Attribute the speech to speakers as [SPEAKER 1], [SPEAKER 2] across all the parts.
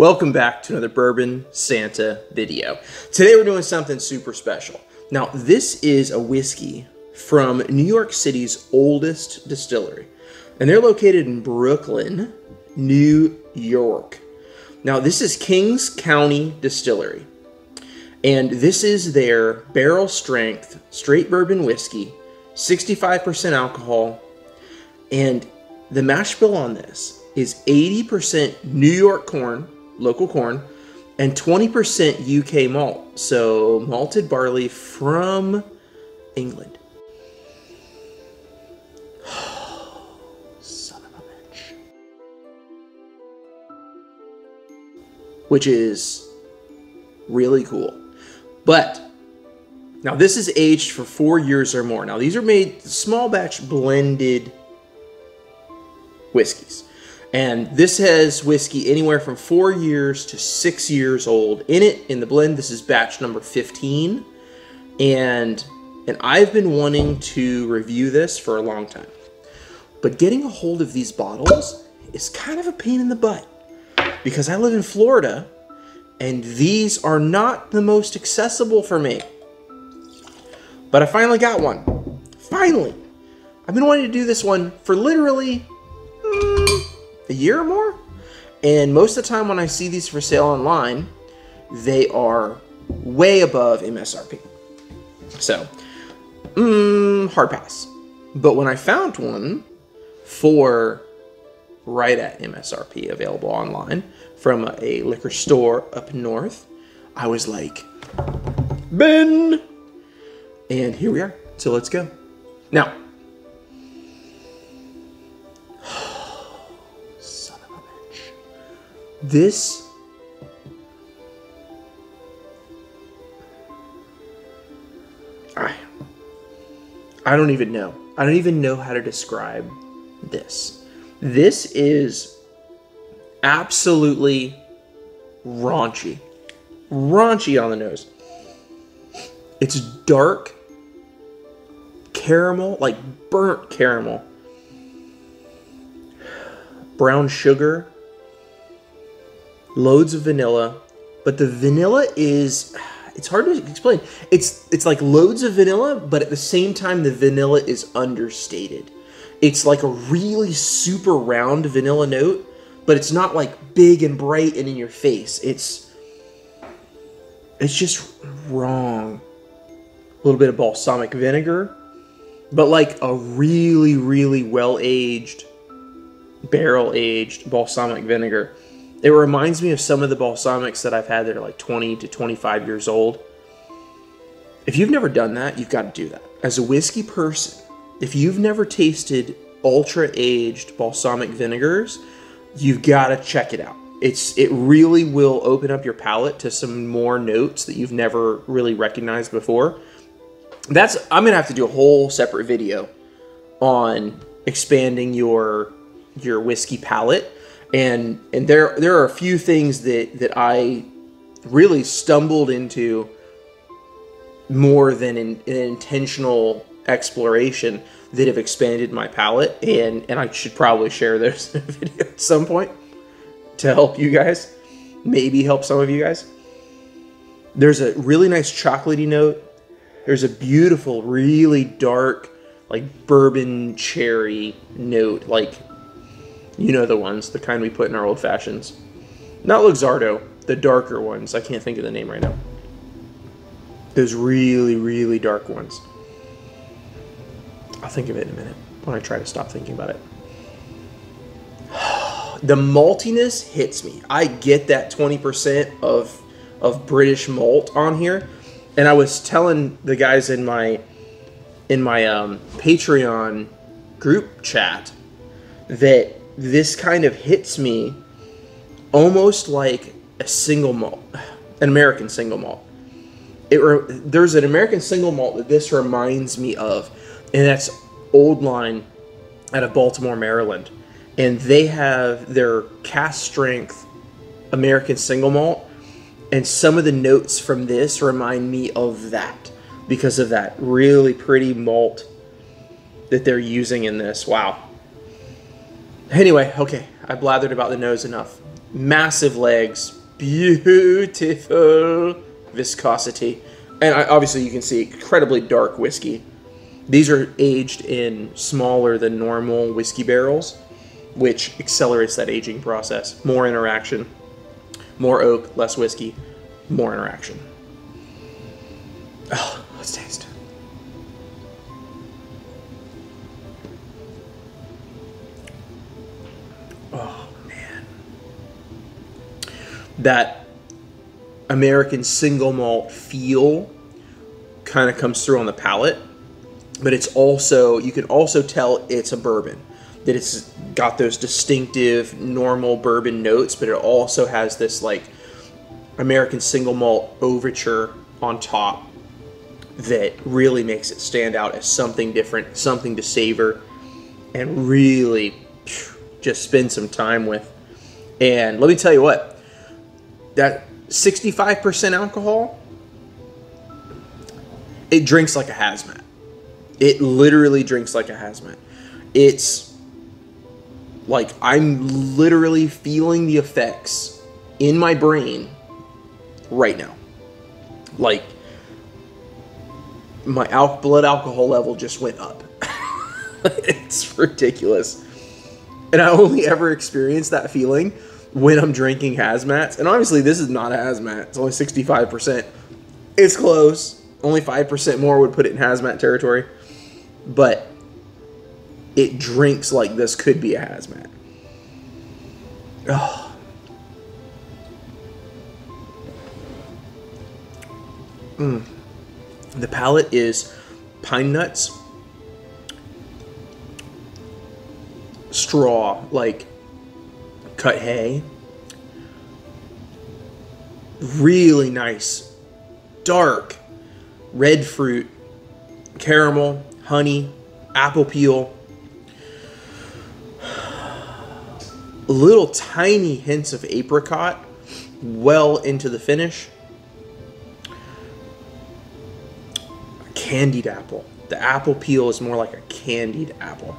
[SPEAKER 1] Welcome back to another Bourbon Santa video. Today we're doing something super special. Now this is a whiskey from New York City's oldest distillery, and they're located in Brooklyn, New York. Now this is Kings County Distillery, and this is their barrel strength straight bourbon whiskey, 65% alcohol, and the mash bill on this is 80% New York corn, local corn, and 20% UK malt, so malted barley from England. Son of a bitch. Which is really cool. But now this is aged for 4 years or more. Now these are made small batch blended whiskeys. And this has whiskey anywhere from 4 years to 6 years old in it, in the blend. This is batch number 15. And I've been wanting to review this for a long time. But getting a hold of these bottles is kind of a pain in the butt, because I live in Florida and these are not the most accessible for me. But I finally got one. Finally. I've been wanting to do this one for literally a year or more, and most of the time when I see these for sale online, they are way above MSRP. So, hard pass. But when I found one for right at MSRP available online from a liquor store up north, I was like, Ben! And here we are. So let's go. Now, this I don't even know. I don't even know how to describe this. This is absolutely raunchy. Raunchy on the nose. It's dark caramel, like burnt caramel. Brown sugar. Loads of vanilla, but the vanilla is, it's hard to explain. It's like loads of vanilla, but at the same time, the vanilla is understated. It's like a really super round vanilla note, but it's not like big and bright and in your face. It's just wrong. A little bit of balsamic vinegar, but like a really, really well-aged, barrel-aged balsamic vinegar. It reminds me of some of the balsamics that I've had that are like 20 to 25 years old. If you've never done that, you've got to do that. As a whiskey person, if you've never tasted ultra-aged balsamic vinegars, you've got to check it out. It really will open up your palate to some more notes that you've never really recognized before. I'm going to have to do a whole separate video on expanding your whiskey palate. And there are a few things that I really stumbled into more than an intentional exploration that have expanded my palate, and I should probably share those in a video at some point to help you guys, maybe help some of you guys. There's a really nice chocolatey note. There's a beautiful, really dark, like bourbon cherry note, like, you know the ones, the kind we put in our old fashions. Not Luxardo, the darker ones. I can't think of the name right now. Those really, really dark ones. I'll think of it in a minute when I try to stop thinking about it. The maltiness hits me. I get that 20% of British malt on here. And I was telling the guys in my Patreon group chat that this kind of hits me almost like a single malt, an American single malt. There's an American single malt that this reminds me of, and that's Old Line out of Baltimore, Maryland. And they have their cast strength American single malt, and some of the notes from this remind me of that because of that really pretty malt that they're using in this. Wow. Anyway, okay, I blathered about the nose enough. massive legs, beautiful viscosity. And obviously you can see incredibly dark whiskey. These are aged in smaller than normal whiskey barrels, which accelerates that aging process. More interaction, more oak, less whiskey, more interaction. Oh, let's taste. Oh, man. That American single malt feel kind of comes through on the palate, but it's also, you can also tell it's a bourbon, that it's got those distinctive normal bourbon notes, but it also has this like American single malt overture on top that really makes it stand out as something different, something to savor and really just spend some time with. And let me tell you what, that 65% alcohol, it drinks like a hazmat. It literally drinks like a hazmat. It's like I'm literally feeling the effects in my brain right now. Like my blood alcohol level just went up. It's ridiculous. And I only ever experience that feeling when I'm drinking hazmats. And obviously this is not a hazmat. It's only 65%. It's close. Only 5% more would put it in hazmat territory. But it drinks like this could be a hazmat. Oh. The palate is pine nuts, straw, like cut hay. Really nice, dark, red fruit, caramel, honey, apple peel. Little tiny hints of apricot well into the finish. Candied apple. The apple peel is more like a candied apple.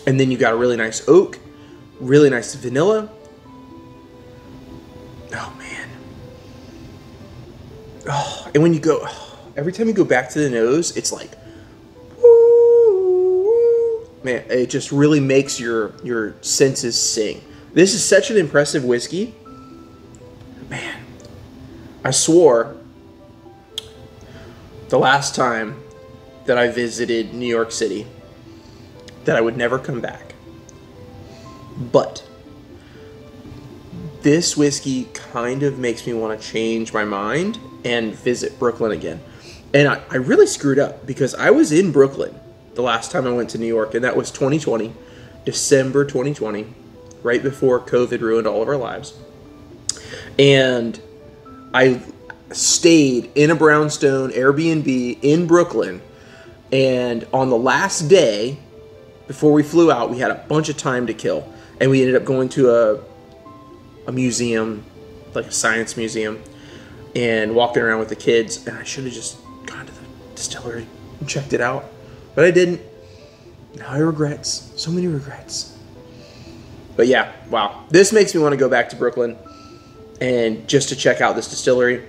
[SPEAKER 1] And then you got a really nice oak, really nice vanilla. Oh man. Oh, and when you go, every time you go back to the nose, it's like, woo, man, it just really makes your senses sing. This is such an impressive whiskey. Man, I swore the last time that I visited New York City that I would never come back. But this whiskey kind of makes me want to change my mind and visit Brooklyn again. And I really screwed up because I was in Brooklyn the last time I went to New York, and that was 2020, December 2020, right before COVID ruined all of our lives. And I stayed in a brownstone Airbnb in Brooklyn, and on the last day before we flew out, we had a bunch of time to kill, and we ended up going to a museum, like a science museum, and walking around with the kids. And I should have just gone to the distillery and checked it out, but I didn't. Now I regrets, so many regrets. But yeah, wow, this makes me want to go back to Brooklyn and just to check out this distillery.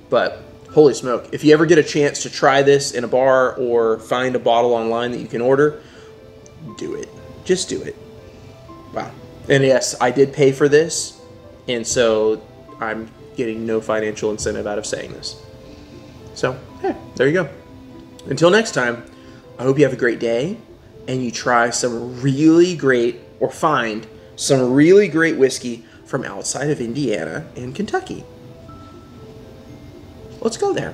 [SPEAKER 1] But holy smoke, if you ever get a chance to try this in a bar or find a bottle online that you can order, do it. Just do it. Wow. And yes, I did pay for this, and so I'm getting no financial incentive out of saying this. So, yeah, there you go. Until next time, I hope you have a great day and you try some really great, or find some really great whiskey from outside of Indiana and Kentucky. Let's go there.